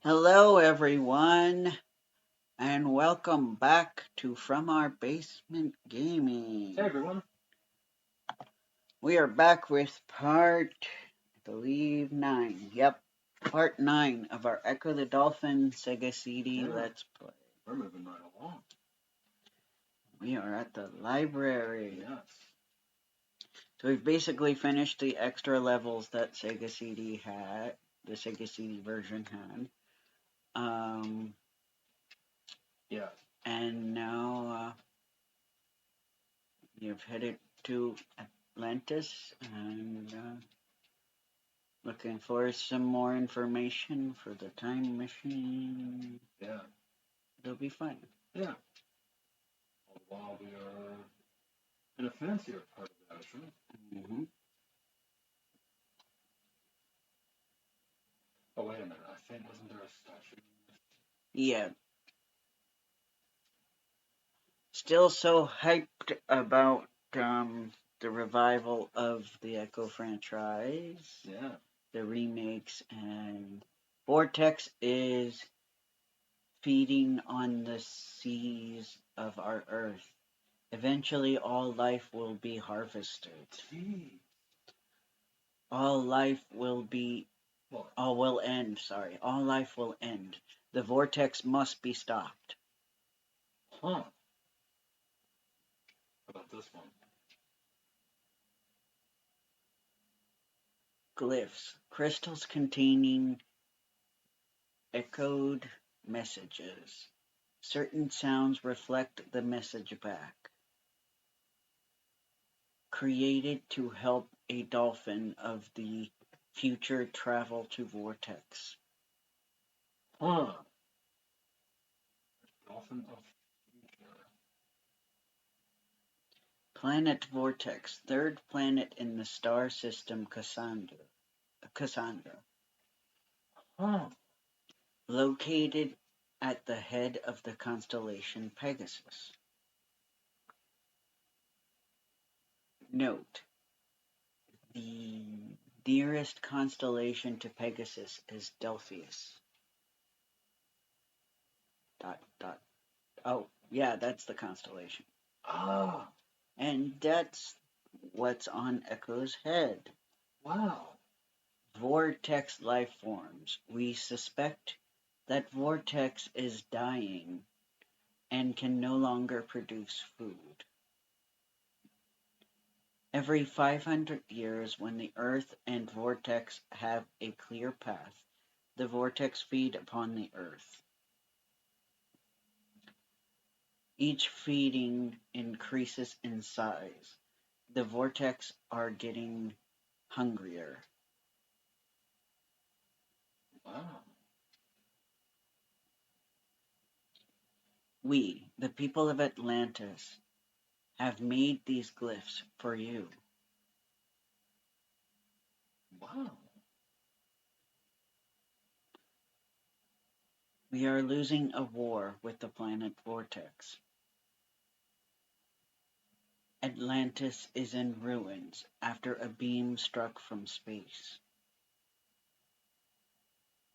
Hello, everyone, and welcome back to From Our Basement Gaming. Hey everyone. We are back with part, I believe, 9. Yep, part 9 of our Ecco the Dolphin Sega CD Let's Play. We're moving right along. We are at the library. Yes. So we've basically finished the extra levels that Sega CD had, the Sega CD version had. Yeah. And now you've headed to Atlantis and looking for some more information for the time machine. Yeah. It'll be fun. Yeah. While we are in a fancier part of the ocean. Mm-hmm. Oh wait a minute. I think wasn't there a statue? Yeah. Still so hyped about the revival of the Ecco franchise. Yeah. The remakes, and Vortex is feeding on the seas of our Earth. Eventually, all life will be harvested. Gee. All life will be. What? All will end. Sorry. All life will end. The vortex must be stopped. Huh. How about this one? Glyphs. Crystals containing echoed messages. Certain sounds reflect the message back. Created to help a dolphin of the future travel to Vortex. Huh. Dolphin of future. Planet Vortex, third planet in the star system Cassandra. Huh. Located at the head of the constellation Pegasus. Note: the nearest constellation to Pegasus is Delphius. Dot dot. Oh, yeah, that's the constellation. Ah. And that's what's on Echo's head. Wow. Vortex life forms. We suspect that Vortex is dying and can no longer produce food. Every 500 years, when the Earth and Vortex have a clear path, the Vortex feed upon the Earth. Each feeding increases in size. The Vortex are getting hungrier. Wow. We, the people of Atlantis, have made these glyphs for you. Wow. We are losing a war with the planet Vortex. Atlantis is in ruins after a beam struck from space.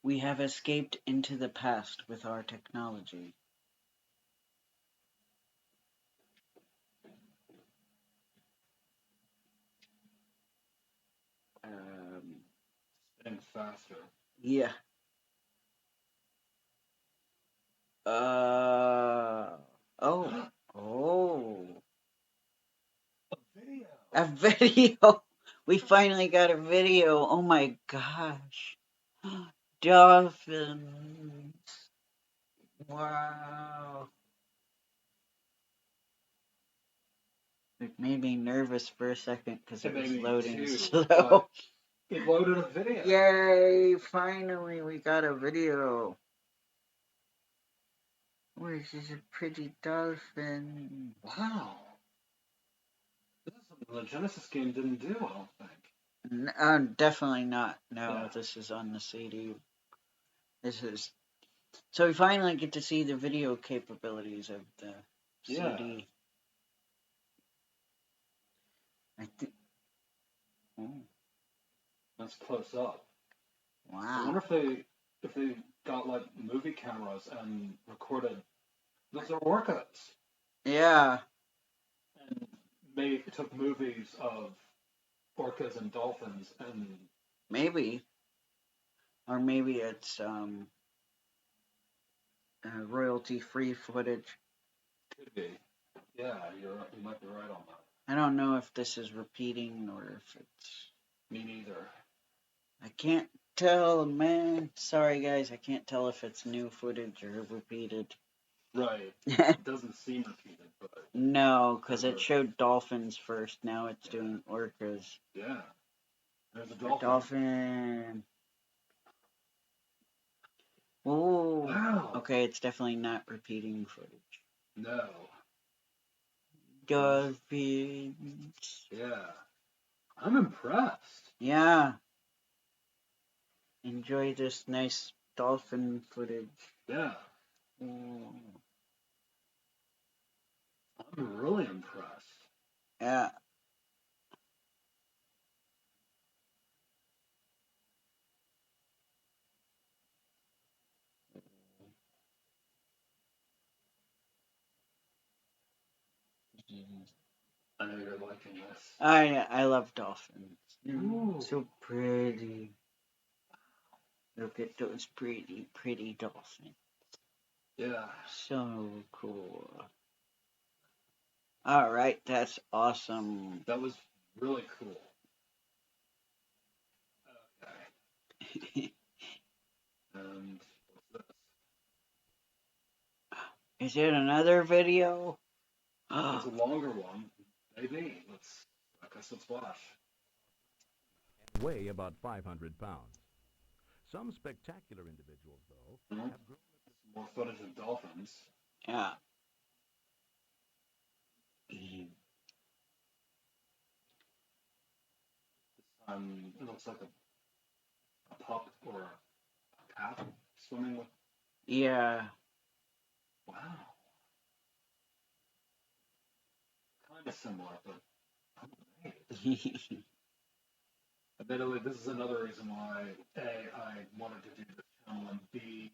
We have escaped into the past with our technology. And faster. Yeah. Oh. Oh. A video. A video. We finally got a video. Oh my gosh. Dolphins. Wow. It made me nervous for a second because it was loading slow. It loaded a video. Yay! Finally, we got a video. This is a pretty dolphin. Wow. This is something the Genesis game didn't do, I don't think. Definitely not. No, Yeah. this is on the CD. This is so we finally get to see the video capabilities of the CD. I think. Oh, That's close up. I wow. wonder if they if they got like movie cameras and recorded, those are orcas, Yeah, and made took movies of orcas and dolphins, and maybe. Or maybe it's royalty free footage. could be. Yeah, you might be right on that. I don't know if this is repeating or if it's. Me neither. I can't tell, man. Sorry, guys. I can't tell if it's new footage or repeated. Right. It doesn't seem repeated, but No, because it showed dolphins first. Now it's doing orcas. yeah, there's a A dolphin. dolphin. Oh, Wow. okay. It's definitely not repeating footage. No. Dolphins. Yeah. I'm impressed. Yeah. Enjoy this nice dolphin footage. Yeah. Oh, I'm really impressed. yeah. I know you're liking this. I love dolphins. Ooh. So pretty. Look at those pretty dolphins. Yeah. So cool. All right, that's awesome. That was really cool. Okay. And what's this? Is it another video? It's a longer one. Maybe. Let's watch. Weigh about 500 pounds. Some spectacular individuals, though, Hmm? have grown. More footage of dolphins. Yeah. It looks like a pup or a cat swimming with. Yeah. Wow. Kind of similar, but I'm amazed. Admittedly, this is another reason why A, I wanted to do this channel, and B,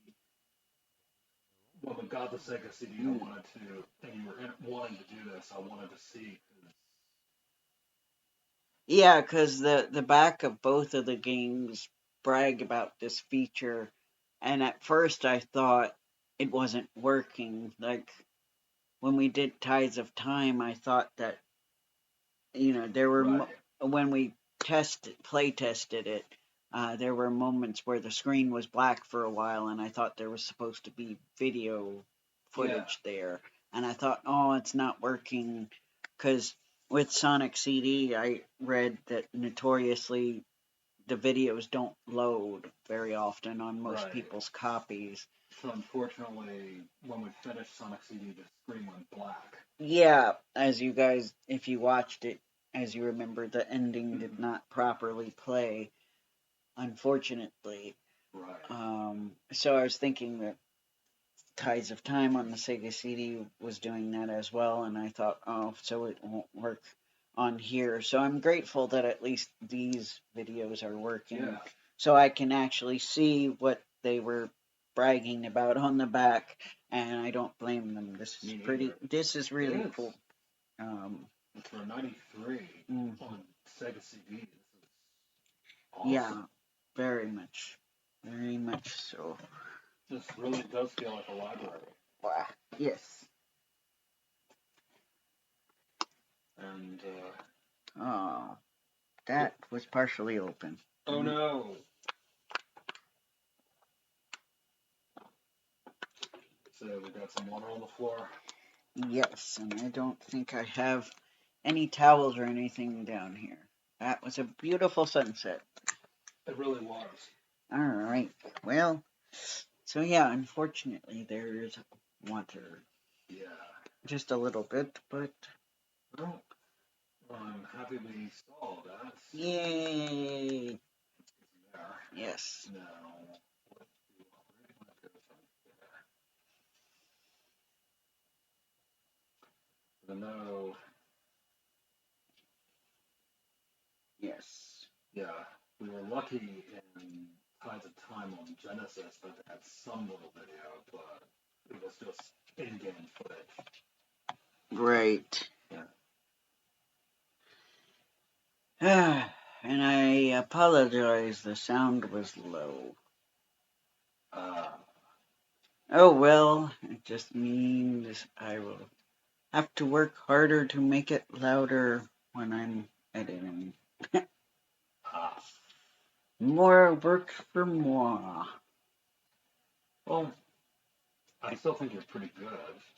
when we got the Sega CD, I wanted to, and you were wanting to do this, I wanted to see. Yeah, because the back of both of the games brag about this feature, and at first I thought it wasn't working. Like when we did Tides of Time, I thought that there were Right. when we play tested it, there were moments where the screen was black for a while, and I thought there was supposed to be video footage there, and I thought, oh, it's not working, because with Sonic CD, I read that notoriously the videos don't load very often on most people's copies. So unfortunately, when we finished Sonic CD, the screen went black. Yeah, as you guys, if you watched it, as you remember, the ending did not properly play, unfortunately. Right. So I was thinking that Tides of Time on the Sega CD was doing that as well, and I thought, oh, so it won't work on here. So I'm grateful that at least these videos are working, Yeah. so I can actually see what they were bragging about on the back, and I don't blame them. This is pretty. This is really cool. For '93 on Sega CD, this is awesome. Yeah, very much so. This really does feel like a library. Wow. Yes. And Oh, that was partially open. oh no. So we got some water on the floor. Yes, and I don't think I have any towels or anything down here. That was a beautiful sunset. It really was. All right. Well, so yeah, unfortunately there's water. Yeah. Just a little bit, but. Well, I'm happy we installed that. Yay! There. Yes. Now, what do you want? Where do you want to go from there? I know. Yes. Yeah, we were lucky in Tides of Time time on Genesis that had some little video, but it was just in-game footage. Right. Yeah. And I apologize, the sound was low. Oh well, it just means I will have to work harder to make it louder when I'm editing. More work for moi. Well, I still think you're pretty good.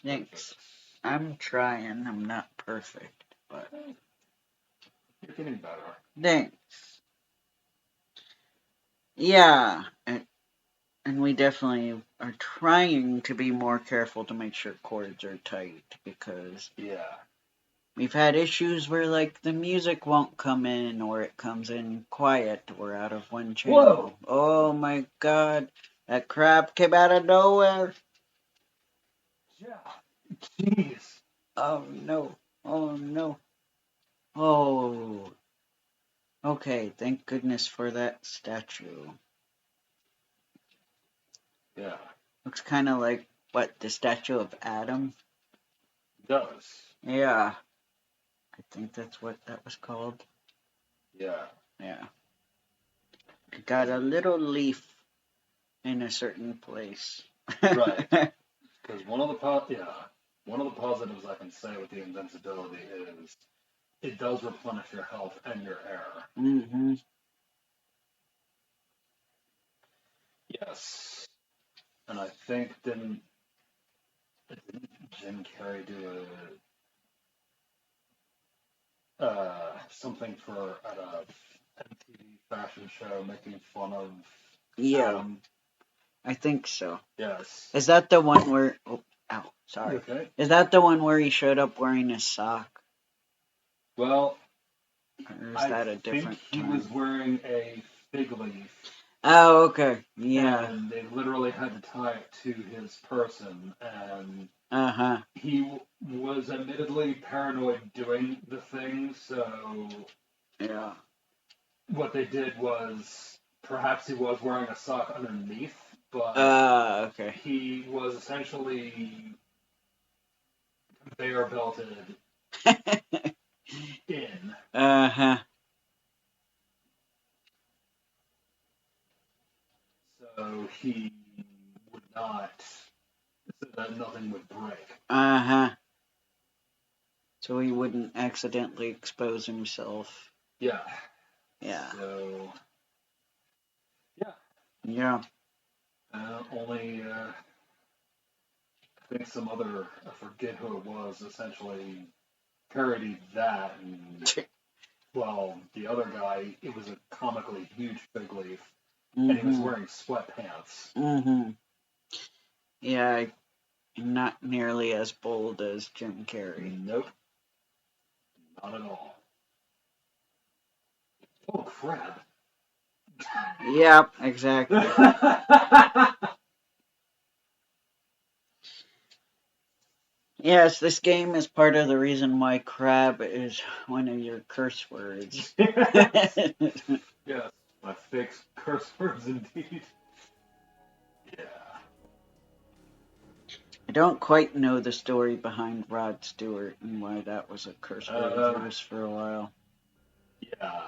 Thanks. I'm trying. I'm not perfect, but You're getting better. thanks. Yeah, and we definitely are trying to be more careful to make sure chords are tight because we've had issues where like the music won't come in or it comes in quiet or out of one channel. Whoa! Oh my god, that crap came out of nowhere. Yeah. Jeez. Oh no. Oh no. Oh. Okay, thank goodness for that statue. Yeah. Looks kind of like, what, the statue of Adam? It does. Yeah. I think that's what that was called. Yeah. Yeah. It got a little leaf in a certain place. Right. Because one of the positives I can say with the invincibility is it does replenish your health and your air. Mm-hmm. Yes. And I think didn't Jim Carrey do something at a MTV fashion show making fun of Yeah, Adam? I think so. Yes. Is that the one where... Oh, ow, sorry. Okay. Is that the one where he showed up wearing a sock? Well, Or is that a different he time? was wearing a fig leaf. Oh, okay. Yeah. And they literally had to tie it to his person, and Uh-huh. he was admittedly paranoid doing the thing, so Yeah. what they did was perhaps he was wearing a sock underneath, but Okay. he was essentially conveyor belted in. Uh-huh. So he would not, so that nothing would break. Uh-huh. So he wouldn't accidentally expose himself. Yeah. Yeah. So, yeah. Yeah. Only, I think some other, I forget who it was, essentially parodied that, and, well, the other guy, it was a comically huge fig leaf, and he was wearing sweatpants. Mm-hmm. Yeah, not nearly as bold as Jim Carrey. Nope. Not at all. Oh, crap. Yep, exactly. Yes, this game is part of the reason why crab is one of your curse words. Yes, my fixed curse words indeed. Yeah. I don't quite know the story behind Rod Stewart and why that was a curse word of yours for a while. Yeah.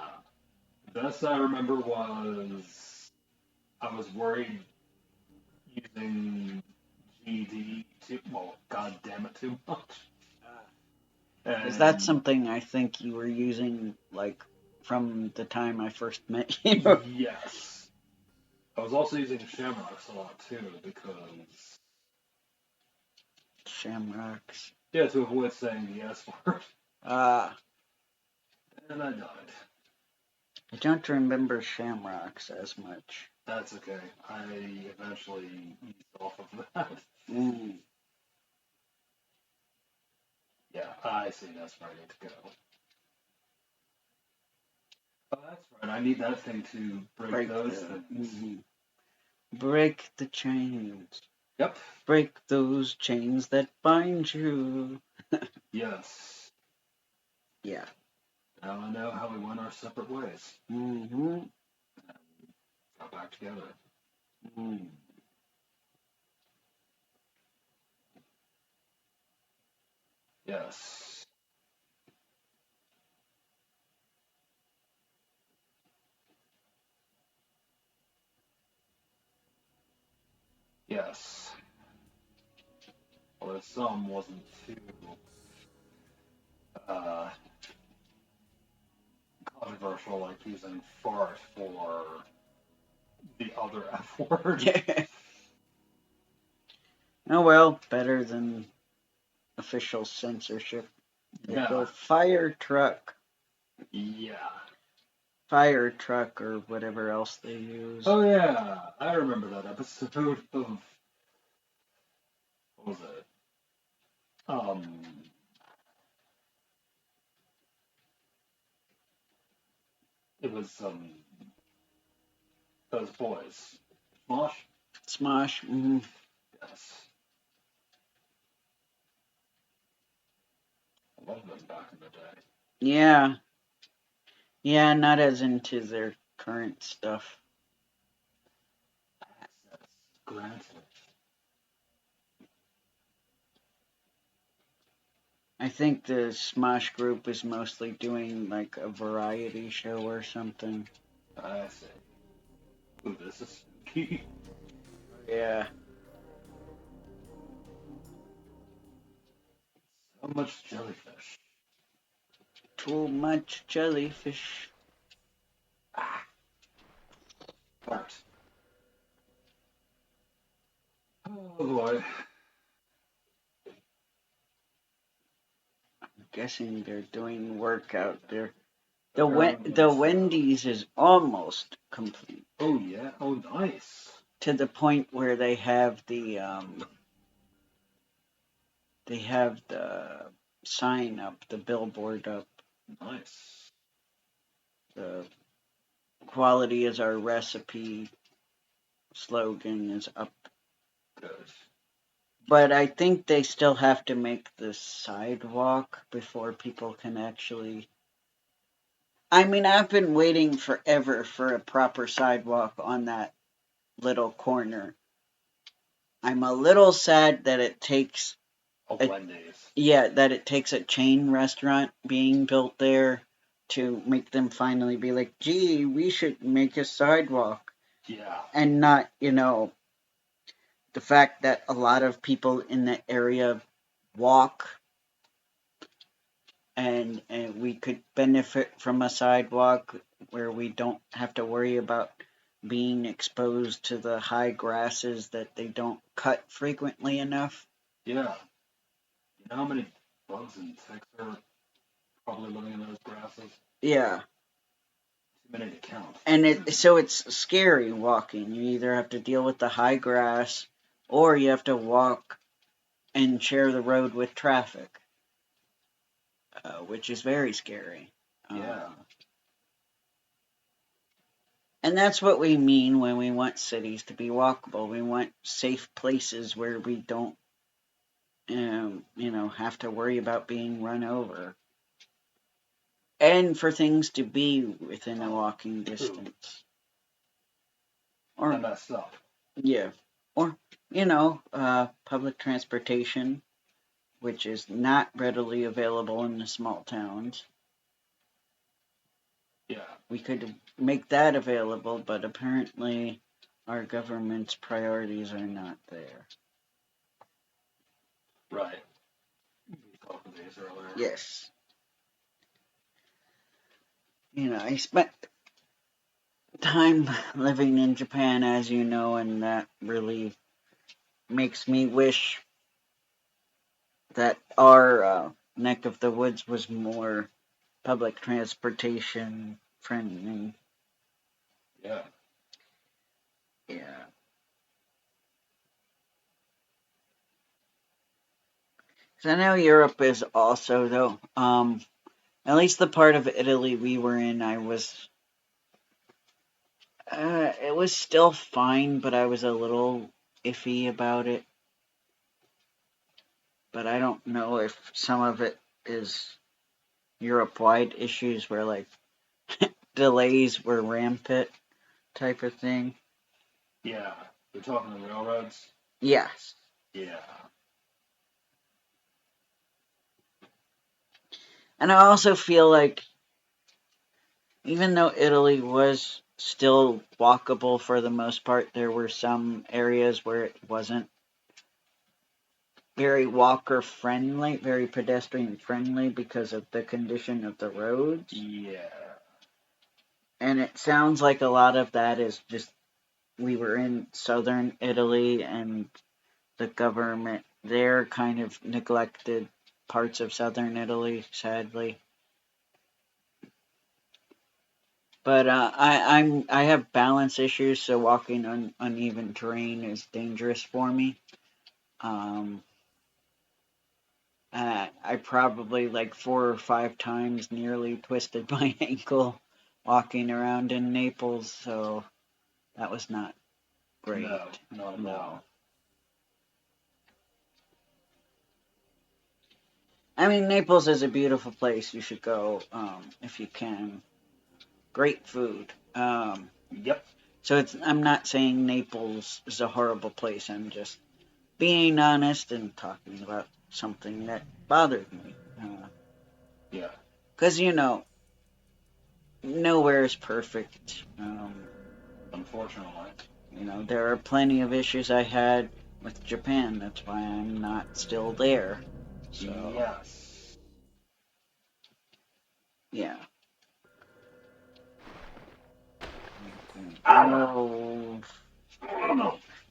The best I remember was I was worried using GD god damn it, too much. Is that And something I think you were using, like, from the time I first met you? yes. I was also using Shamrocks a lot too, because Shamrocks. yeah, to avoid saying the S word. And I died. I don't remember Shamrocks as much. That's okay. I eventually eased off of that. Mm. Yeah, I see. That's where I need to go. Oh, that's right. I need that thing to break those things. Mm-hmm. Break the chains. Yep. Break those chains that bind you. Yes. Yeah. Now I know how we went our separate ways. Mm-hmm. Got back together. Mm. Yes. Yes. Although some wasn't too uh, controversial, like using fart for the other F word. Oh well, better than official censorship. They go Yeah. fire truck, Yeah. or whatever else they use. Oh yeah, I remember that episode of what was it? It was those boys. Smosh? Smosh. Mm-hmm. Yes. I loved them back in the day. Yeah, yeah, not as into their current stuff. Access granted. I think the Smosh group is mostly doing like a variety show or something. I say. Ooh, this is spooky. Yeah, So much jellyfish. too much jellyfish. Ah, fart. Oh boy. I'm guessing they're doing work out there. Apparently The so. Wendy's is almost complete Oh yeah. Oh nice. to the point where they have the sign up, the billboard up. Nice. The quality is our recipe slogan is up. Good. But I think they still have to make the sidewalk before people can actually. I mean, I've been waiting forever for a proper sidewalk on that little corner. I'm a little sad that it takes Oh a Wendy's. yeah, that it takes a chain restaurant being built there to make them finally be like, gee, we should make a sidewalk. Yeah. And not, the fact that a lot of people in the area walk and we could benefit from a sidewalk where we don't have to worry about being exposed to the high grasses that they don't cut frequently enough. Yeah. You know how many bugs and ticks are probably living in those grasses? Yeah. Too many to count. And it's scary walking. You either have to deal with the high grass or you have to walk and share the road with traffic, which is very scary. Yeah. And that's what we mean when we want cities to be walkable. We want safe places where we don't, have to worry about being run over. And for things to be within a walking distance. I Or, messed up. yeah. Or, public transportation, which is not readily available in the small towns. Yeah. We could make that available, but apparently our government's priorities are not there. Right. We talked about these earlier. Yes. I spent time living in Japan, as you know, and that really makes me wish that our neck of the woods was more public transportation friendly. Yeah. Yeah. So I know Europe is also, though, at least the part of Italy we were in, it was still fine, but I was a little iffy about it. But I don't know if some of it is Europe-wide issues where like delays were rampant type of thing. Yeah. We're talking the railroads. Yes. Yeah. And I also feel like even though Italy was still walkable for the most part, there were some areas where it wasn't very walker friendly, very pedestrian friendly because of the condition of the roads. Yeah. And it sounds like a lot of that is just we were in southern Italy and the government there kind of neglected parts of southern Italy, sadly. But I have balance issues, so walking on uneven terrain is dangerous for me. Um, I probably like 4 or 5 times nearly twisted my ankle walking around in Naples, so that was not great. No, not at all. I mean, Naples is a beautiful place. You should go if you can. Great food. Yep. So I'm not saying Naples is a horrible place. I'm just being honest and talking about something that bothered me. Yeah. Because, nowhere is perfect. Unfortunately. There are plenty of issues I had with Japan. That's why I'm not still there. So, Yes. yeah. Oh,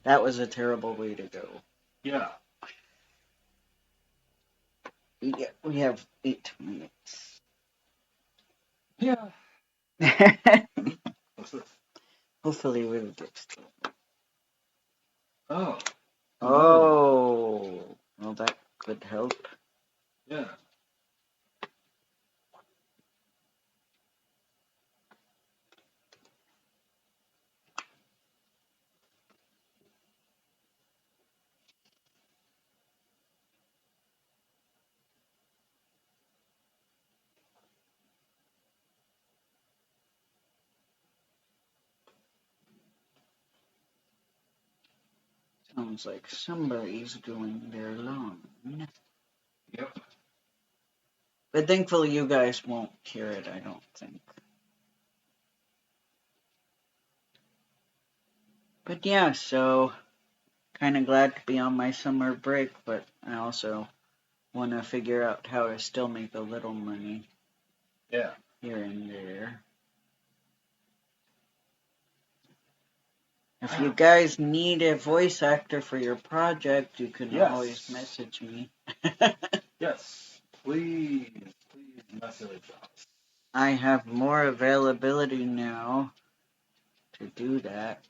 that was a terrible way to go. Yeah. Yeah, we have 8 minutes. Yeah. What's this? Hopefully we'll get. Oh. Another one. Oh, well, that could help. Yeah. Sounds like somebody's doing their lawn. Yep. But thankfully you guys won't hear it, I don't think. But yeah, so kind of glad to be on my summer break, but I also want to figure out how to still make a little money Yeah. here and there. If you guys need a voice actor for your project, you can always Yes. message me. Yes. Please message us. I have more availability now to do that.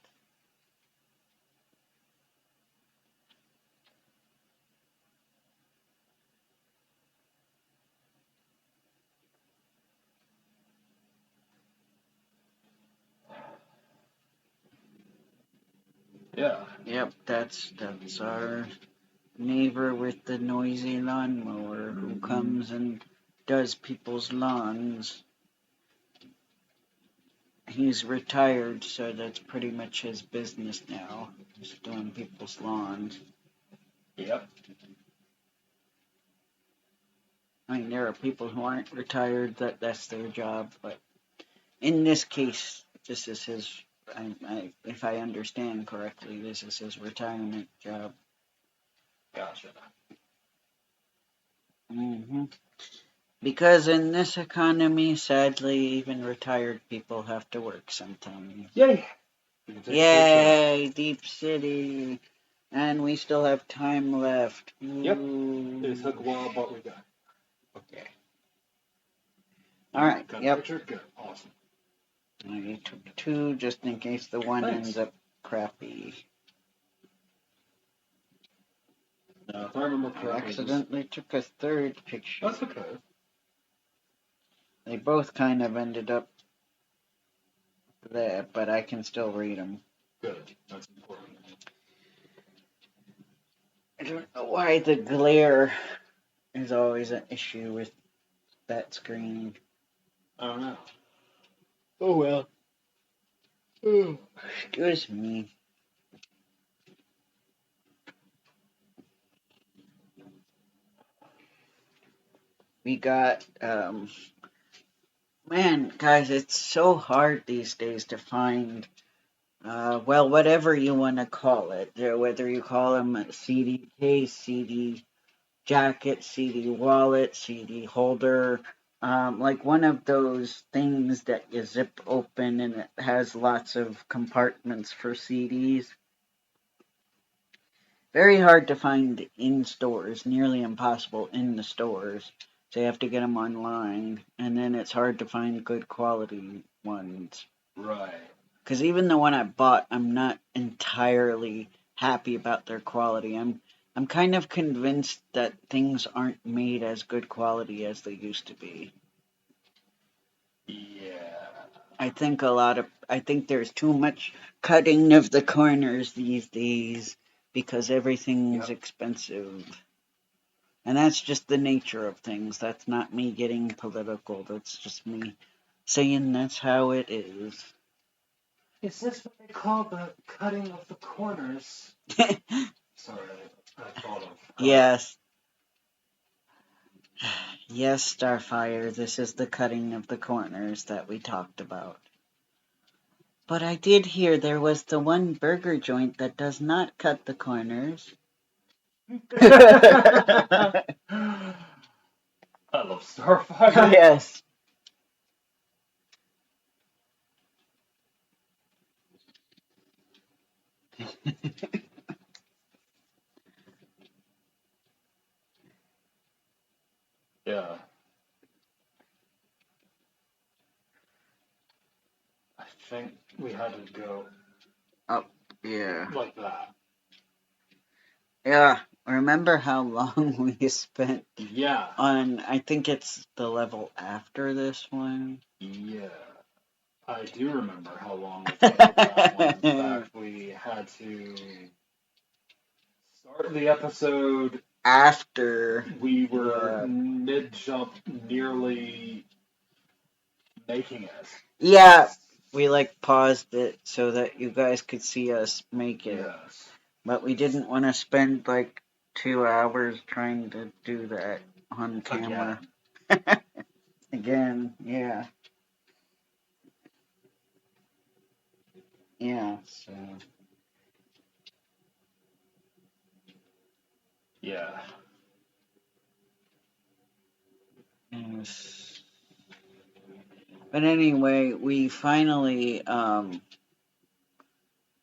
Yeah. Yep, that's our neighbor with the noisy lawnmower who comes and does people's lawns. He's retired, so that's pretty much his business now. He's doing people's lawns. Yep. I mean, there are people who aren't retired that's their job, but in this case, this is his. If I understand correctly, this is his retirement job. Gotcha. hmm Because in this economy, sadly, even retired people have to work sometimes. Yay! Yay, Deep City. And we still have time left. Yep. Ooh. It took a while, but we got it. Okay. Alright, Got yep. a picture? Good. Awesome. I took 2 just in case the one Thanks. ends up crappy. Now, if I remember I correctly, accidentally took a 3rd picture. that's okay. They both kind of ended up there, but I can still read them. Good. That's important. I don't know why the glare is always an issue with that screen. I don't know. Oh well. Excuse me. We got, man, guys, it's so hard these days to find, well, whatever you want to call it, whether you call them a CD case, CD jacket, CD wallet, CD holder, like one of those things that you zip open and it has lots of compartments for CDs. Very hard to find in stores, nearly impossible in the stores. So you have to get them online, and then it's hard to find good quality ones. Right. Because even the one I bought, I'm not entirely happy about their quality. I'm kind of convinced that things aren't made as good quality as they used to be. Yeah. I think there's too much cutting of the corners these days because everything's expensive. And that's just the nature of things. That's not me getting political. That's just me saying that's how it is. Is this what they call the cutting of the corners? Sorry, I thought of. Yes. Yes, Starfire, this is the cutting of the corners that we talked about. But I did hear there was the one burger joint that does not cut the corners. I love Starfire. Yes. Yeah. I think we had to go Oh, yeah. like that. Yeah. Remember how long we spent Yeah. on, I think it's the level after this one? Yeah. I do remember how long we spent with that one. In fact, we had to start the episode After we were mid jump, nearly making it. Yeah, we like paused it so that you guys could see us make it. Yes. But we didn't want to spend like 2 hours trying to do that on camera. Again, yeah. Yeah, so. Yeah. Yes. But anyway, we finally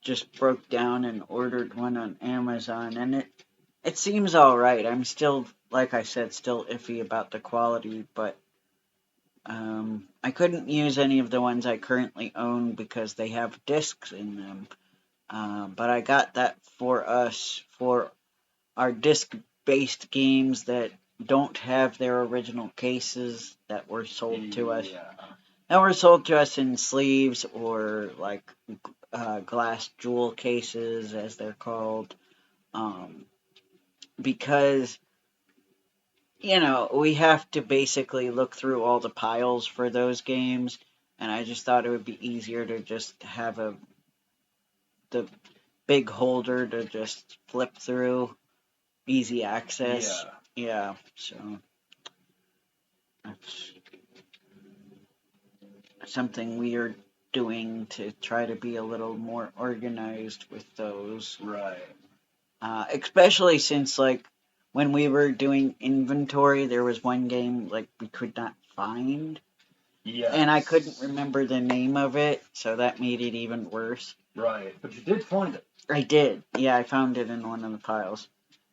just broke down and ordered one on Amazon, and it seems all right. I'm still, like I said, still iffy about the quality, but I couldn't use any of the ones I currently own because they have discs in them. But I got that for us for our disc-based games that don't have their original cases that were sold to us. Yeah. That were sold to us in sleeves or like glass jewel cases, as they're called, because we have to basically look through all the piles for those games, and I just thought it would be easier to just have the big holder to just flip through, easy access. Yeah, so that's something we are doing to try to be a little more organized with those. Right. Especially since, like, when we were doing inventory, there was one game, like, we could not find. Yes. And I couldn't remember the name of it, so that made it even worse. Right. But you did find it. I did. Yeah, I found it in one of the piles.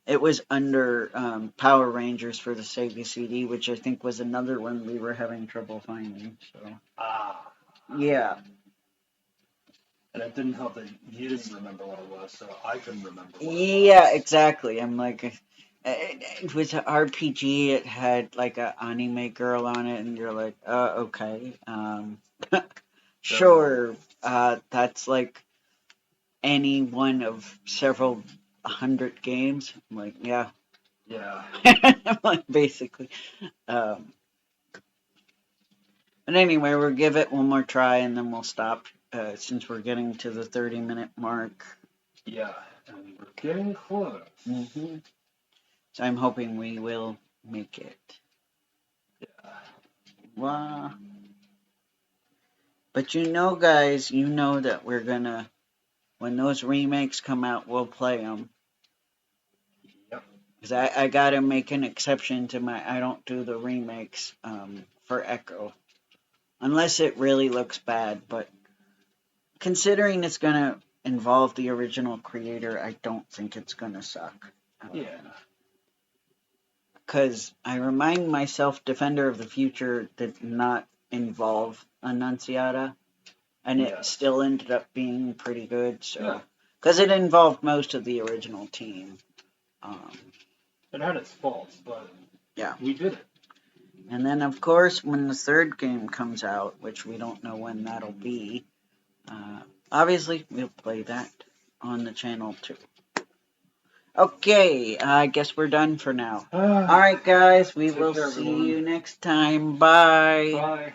It was under Power Rangers for the Sega CD, which I think was another one we were having trouble finding. So. Yeah. And it didn't help that you didn't remember what it was, so I couldn't remember what it was. Yeah, exactly. I'm like, it was an RPG. It had like a anime girl on it, and you're like, okay, sure. That's like any one of several hundred games. I'm like, yeah. Yeah. Like, basically. But anyway, we'll give it one more try and then we'll stop since we're getting to the 30-minute mark. Yeah, and we're getting close. So I'm hoping we will make it. Wow. But you know, guys, you know that we're gonna, when those remakes come out, we'll play them. Yep. Because I gotta make an exception to I don't do the remakes for Echo. Unless it really looks bad, but considering it's gonna involve the original creator, I don't think it's gonna suck. Yeah. Because I remind myself Defender of the Future did not involve Annunciata, and it Yes. still ended up being pretty good. So, Yeah. because it involved most of the original team. It had its faults, but Yeah. we did it. And then, of course, when the third game comes out, which we don't know when that'll be, obviously we'll play that on the channel too. Okay, I guess we're done for now. Alright, guys, we Take will care, see everyone. you next time. Bye. Bye.